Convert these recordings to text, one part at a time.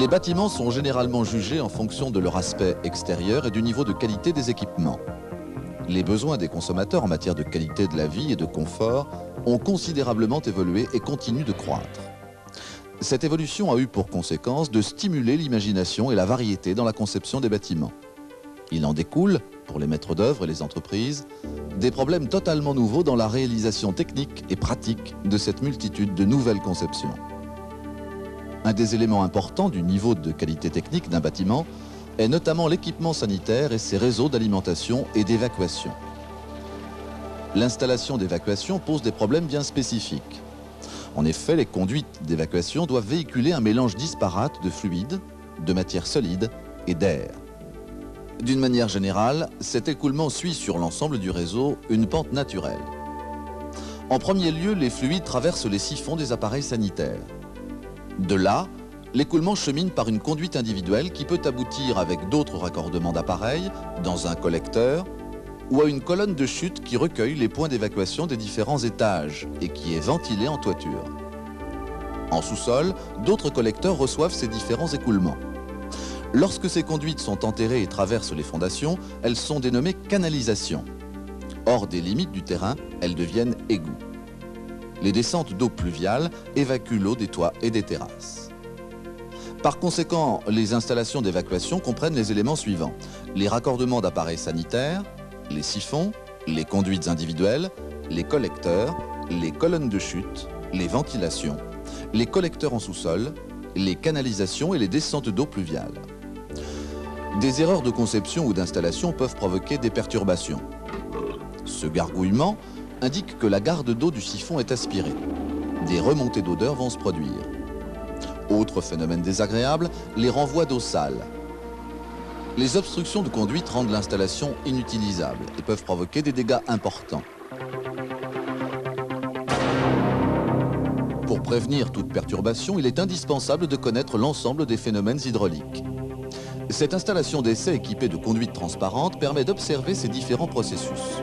Les bâtiments sont généralement jugés en fonction de leur aspect extérieur et du niveau de qualité des équipements. Les besoins des consommateurs en matière de qualité de la vie et de confort ont considérablement évolué et continuent de croître. Cette évolution a eu pour conséquence de stimuler l'imagination et la variété dans la conception des bâtiments. Il en découle, pour les maîtres d'œuvre et les entreprises, des problèmes totalement nouveaux dans la réalisation technique et pratique de cette multitude de nouvelles conceptions. Un des éléments importants du niveau de qualité technique d'un bâtiment est notamment l'équipement sanitaire et ses réseaux d'alimentation et d'évacuation. L'installation d'évacuation pose des problèmes bien spécifiques. En effet, les conduites d'évacuation doivent véhiculer un mélange disparate de fluides, de matières solides et d'air. D'une manière générale, cet écoulement suit sur l'ensemble du réseau une pente naturelle. En premier lieu, les fluides traversent les siphons des appareils sanitaires. De là, l'écoulement chemine par une conduite individuelle qui peut aboutir avec d'autres raccordements d'appareils dans un collecteur ou à une colonne de chute qui recueille les points d'évacuation des différents étages et qui est ventilée en toiture. En sous-sol, d'autres collecteurs reçoivent ces différents écoulements. Lorsque ces conduites sont enterrées et traversent les fondations, elles sont dénommées canalisations. Hors des limites du terrain, elles deviennent égouts. Les descentes d'eau pluviale évacuent l'eau des toits et des terrasses. Par conséquent, les installations d'évacuation comprennent les éléments suivants: les raccordements d'appareils sanitaires, les siphons, les conduites individuelles, les collecteurs, les colonnes de chute, les ventilations, les collecteurs en sous-sol, les canalisations et les descentes d'eau pluviale. Des erreurs de conception ou d'installation peuvent provoquer des perturbations. Ce gargouillement indique que la garde d'eau du siphon est aspirée. Des remontées d'odeur vont se produire. Autre phénomène désagréable, les renvois d'eau sale. Les obstructions de conduite rendent l'installation inutilisable et peuvent provoquer des dégâts importants. Pour prévenir toute perturbation, il est indispensable de connaître l'ensemble des phénomènes hydrauliques. Cette installation d'essai équipée de conduites transparentes permet d'observer ces différents processus.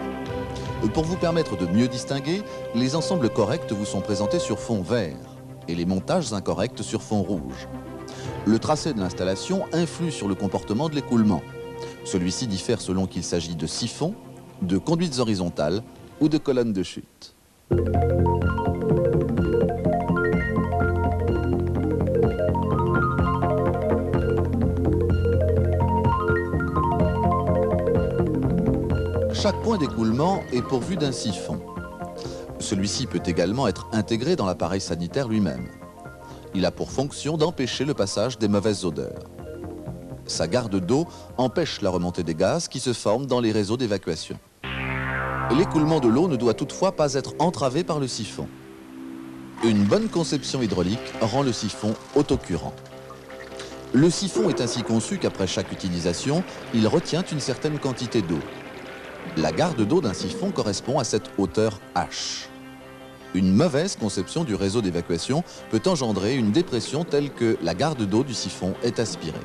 Pour vous permettre de mieux distinguer, les ensembles corrects vous sont présentés sur fond vert et les montages incorrects sur fond rouge. Le tracé de l'installation influe sur le comportement de l'écoulement. Celui-ci diffère selon qu'il s'agit de siphons, de conduites horizontales ou de colonnes de chute. Chaque point d'écoulement est pourvu d'un siphon. Celui-ci peut également être intégré dans l'appareil sanitaire lui-même. Il a pour fonction d'empêcher le passage des mauvaises odeurs. Sa garde d'eau empêche la remontée des gaz qui se forment dans les réseaux d'évacuation. L'écoulement de l'eau ne doit toutefois pas être entravé par le siphon. Une bonne conception hydraulique rend le siphon autocurant. Le siphon est ainsi conçu qu'après chaque utilisation, il retient une certaine quantité d'eau. La garde d'eau d'un siphon correspond à cette hauteur H. Une mauvaise conception du réseau d'évacuation peut engendrer une dépression telle que la garde d'eau du siphon est aspirée.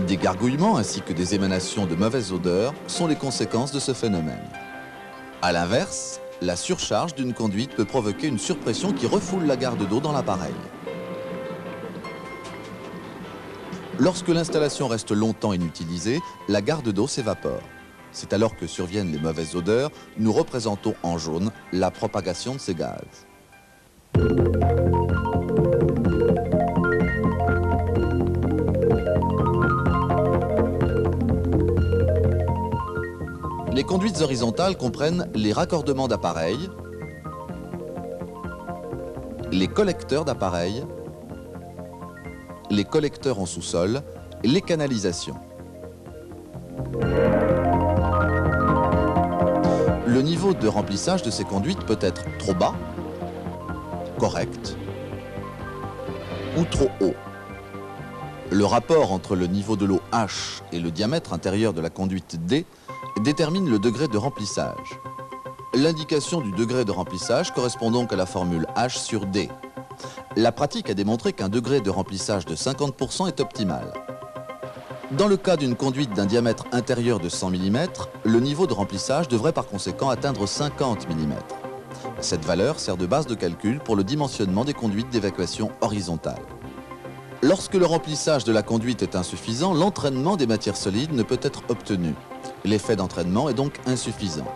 Des gargouillements ainsi que des émanations de mauvaises odeurs sont les conséquences de ce phénomène. A l'inverse, la surcharge d'une conduite peut provoquer une surpression qui refoule la garde d'eau dans l'appareil. Lorsque l'installation reste longtemps inutilisée, la garde d'eau s'évapore. C'est alors que surviennent les mauvaises odeurs. Nous représentons en jaune la propagation de ces gaz. Les conduites horizontales comprennent les raccordements d'appareils, les collecteurs d'appareils, les collecteurs en sous-sol, les canalisations. Le niveau de remplissage de ces conduites peut être trop bas, correct ou trop haut. Le rapport entre le niveau de l'eau H et le diamètre intérieur de la conduite D détermine le degré de remplissage. L'indication du degré de remplissage correspond donc à la formule H sur D. La pratique a démontré qu'un degré de remplissage de 50% est optimal. Dans le cas d'une conduite d'un diamètre intérieur de 100 mm, le niveau de remplissage devrait par conséquent atteindre 50 mm. Cette valeur sert de base de calcul pour le dimensionnement des conduites d'évacuation horizontales. Lorsque le remplissage de la conduite est insuffisant, l'entraînement des matières solides ne peut être obtenu. L'effet d'entraînement est donc insuffisant.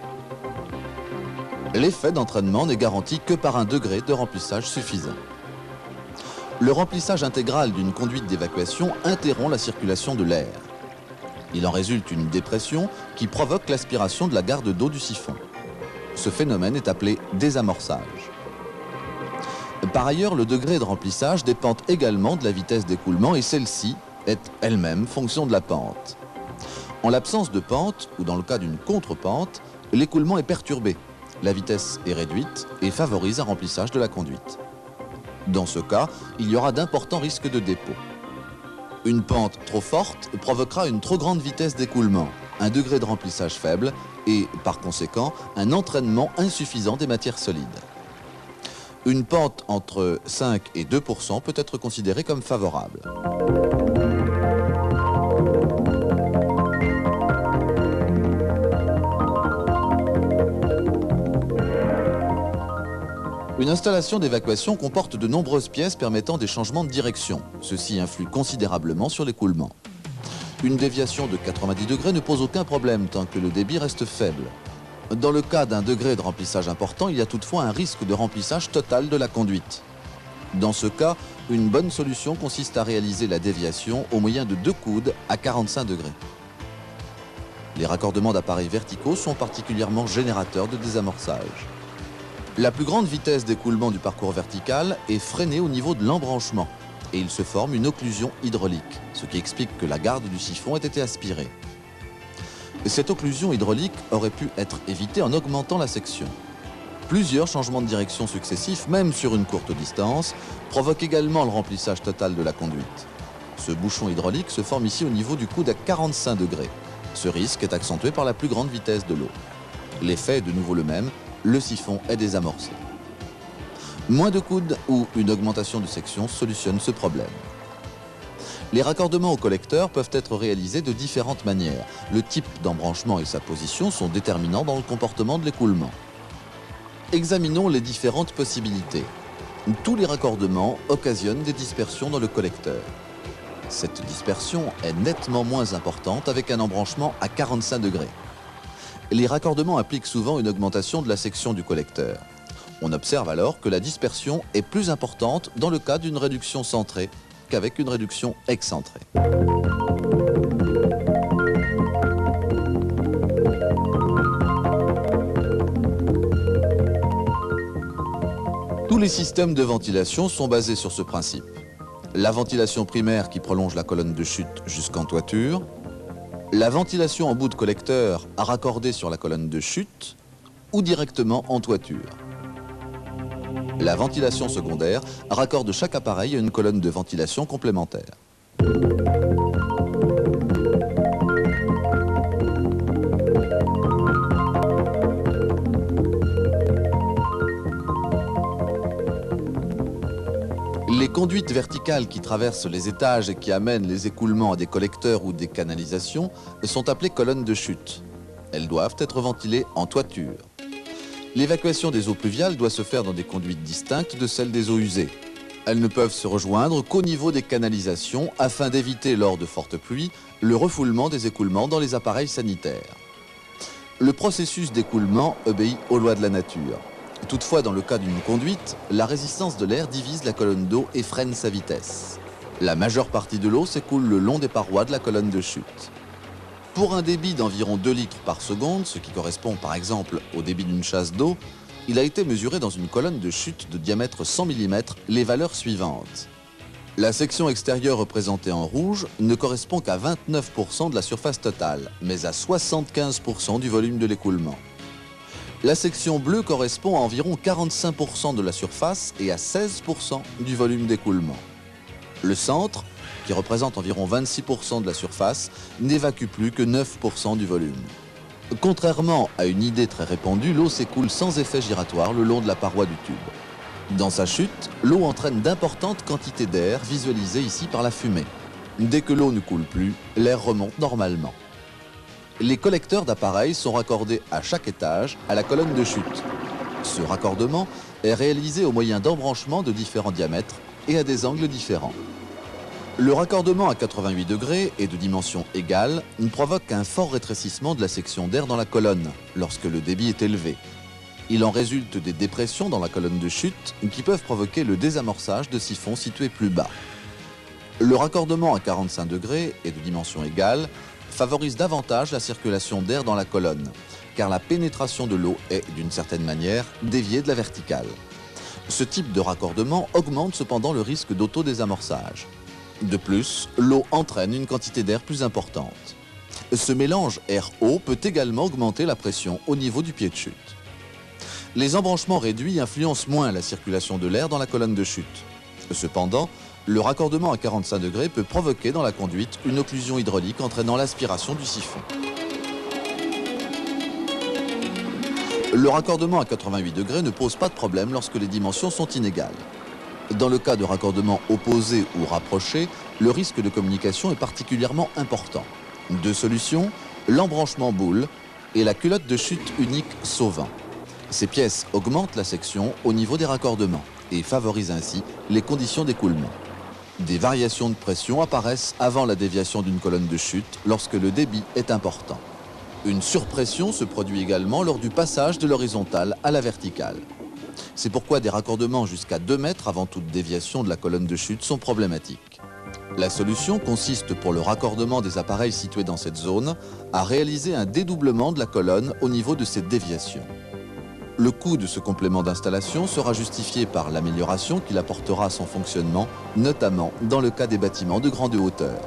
L'effet d'entraînement n'est garanti que par un degré de remplissage suffisant. Le remplissage intégral d'une conduite d'évacuation interrompt la circulation de l'air. Il en résulte une dépression qui provoque l'aspiration de la garde d'eau du siphon. Ce phénomène est appelé désamorçage. Par ailleurs, le degré de remplissage dépend également de la vitesse d'écoulement et celle-ci est elle-même fonction de la pente. En l'absence de pente, ou dans le cas d'une contre-pente, l'écoulement est perturbé. La vitesse est réduite et favorise un remplissage de la conduite. Dans ce cas, il y aura d'importants risques de dépôt. Une pente trop forte provoquera une trop grande vitesse d'écoulement, un degré de remplissage faible et, par conséquent, un entraînement insuffisant des matières solides. Une pente entre 5 et 2% peut être considérée comme favorable. Une installation d'évacuation comporte de nombreuses pièces permettant des changements de direction. Ceci influe considérablement sur l'écoulement. Une déviation de 90 degrés ne pose aucun problème tant que le débit reste faible. Dans le cas d'un degré de remplissage important, il y a toutefois un risque de remplissage total de la conduite. Dans ce cas, une bonne solution consiste à réaliser la déviation au moyen de 2 coudes à 45 degrés. Les raccordements d'appareils verticaux sont particulièrement générateurs de désamorçage. La plus grande vitesse d'écoulement du parcours vertical est freinée au niveau de l'embranchement et il se forme une occlusion hydraulique, ce qui explique que la garde du siphon ait été aspirée. Cette occlusion hydraulique aurait pu être évitée en augmentant la section. Plusieurs changements de direction successifs, même sur une courte distance, provoquent également le remplissage total de la conduite. Ce bouchon hydraulique se forme ici au niveau du coude à 45 degrés. Ce risque est accentué par la plus grande vitesse de l'eau. L'effet est de nouveau le même, le siphon est désamorcé. Moins de coudes ou une augmentation de section solutionne ce problème. Les raccordements au collecteur peuvent être réalisés de différentes manières. Le type d'embranchement et sa position sont déterminants dans le comportement de l'écoulement. Examinons les différentes possibilités. Tous les raccordements occasionnent des dispersions dans le collecteur. Cette dispersion est nettement moins importante avec un embranchement à 45 degrés. Les raccordements impliquent souvent une augmentation de la section du collecteur. On observe alors que la dispersion est plus importante dans le cas d'une réduction centrée qu'avec une réduction excentrée. Tous les systèmes de ventilation sont basés sur ce principe. La ventilation primaire qui prolonge la colonne de chute jusqu'en toiture, la ventilation en bout de collecteur à raccorder sur la colonne de chute ou directement en toiture. La ventilation secondaire raccorde chaque appareil à une colonne de ventilation complémentaire. Les conduites verticales qui traversent les étages et qui amènent les écoulements à des collecteurs ou des canalisations sont appelées colonnes de chute. Elles doivent être ventilées en toiture. L'évacuation des eaux pluviales doit se faire dans des conduites distinctes de celles des eaux usées. Elles ne peuvent se rejoindre qu'au niveau des canalisations afin d'éviter, lors de fortes pluies, le refoulement des écoulements dans les appareils sanitaires. Le processus d'écoulement obéit aux lois de la nature. Toutefois, dans le cas d'une conduite, la résistance de l'air divise la colonne d'eau et freine sa vitesse. La majeure partie de l'eau s'écoule le long des parois de la colonne de chute. Pour un débit d'environ 2 litres par seconde, ce qui correspond par exemple au débit d'une chasse d'eau, il a été mesuré dans une colonne de chute de diamètre 100 mm les valeurs suivantes. La section extérieure représentée en rouge ne correspond qu'à 29% de la surface totale, mais à 75% du volume de l'écoulement. La section bleue correspond à environ 45% de la surface et à 16% du volume d'écoulement. Le centre, qui représente environ 26% de la surface, n'évacue plus que 9% du volume. Contrairement à une idée très répandue, l'eau s'écoule sans effet giratoire le long de la paroi du tube. Dans sa chute, l'eau entraîne d'importantes quantités d'air, visualisées ici par la fumée. Dès que l'eau ne coule plus, l'air remonte normalement. Les collecteurs d'appareils sont raccordés à chaque étage à la colonne de chute. Ce raccordement est réalisé au moyen d'embranchements de différents diamètres et à des angles différents. Le raccordement à 88 degrés et de dimension égale provoque un fort rétrécissement de la section d'air dans la colonne lorsque le débit est élevé. Il en résulte des dépressions dans la colonne de chute qui peuvent provoquer le désamorçage de siphons situés plus bas. Le raccordement à 45 degrés et de dimension égale favorise davantage la circulation d'air dans la colonne, car la pénétration de l'eau est, d'une certaine manière, déviée de la verticale. Ce type de raccordement augmente cependant le risque d'auto-désamorçage. De plus, l'eau entraîne une quantité d'air plus importante. Ce mélange air-eau peut également augmenter la pression au niveau du pied de chute. Les embranchements réduits influencent moins la circulation de l'air dans la colonne de chute. Cependant, le raccordement à 45 degrés peut provoquer dans la conduite une occlusion hydraulique entraînant l'aspiration du siphon. Le raccordement à 88 degrés ne pose pas de problème lorsque les dimensions sont inégales. Dans le cas de raccordement opposé ou rapproché, le risque de communication est particulièrement important. Deux solutions, l'embranchement boule et la culotte de chute unique sauvant. Ces pièces augmentent la section au niveau des raccordements et favorisent ainsi les conditions d'écoulement. Des variations de pression apparaissent avant la déviation d'une colonne de chute lorsque le débit est important. Une surpression se produit également lors du passage de l'horizontale à la verticale. C'est pourquoi des raccordements jusqu'à 2 mètres avant toute déviation de la colonne de chute sont problématiques. La solution consiste pour le raccordement des appareils situés dans cette zone à réaliser un dédoublement de la colonne au niveau de cette déviation. Le coût de ce complément d'installation sera justifié par l'amélioration qu'il apportera à son fonctionnement, notamment dans le cas des bâtiments de grande hauteur.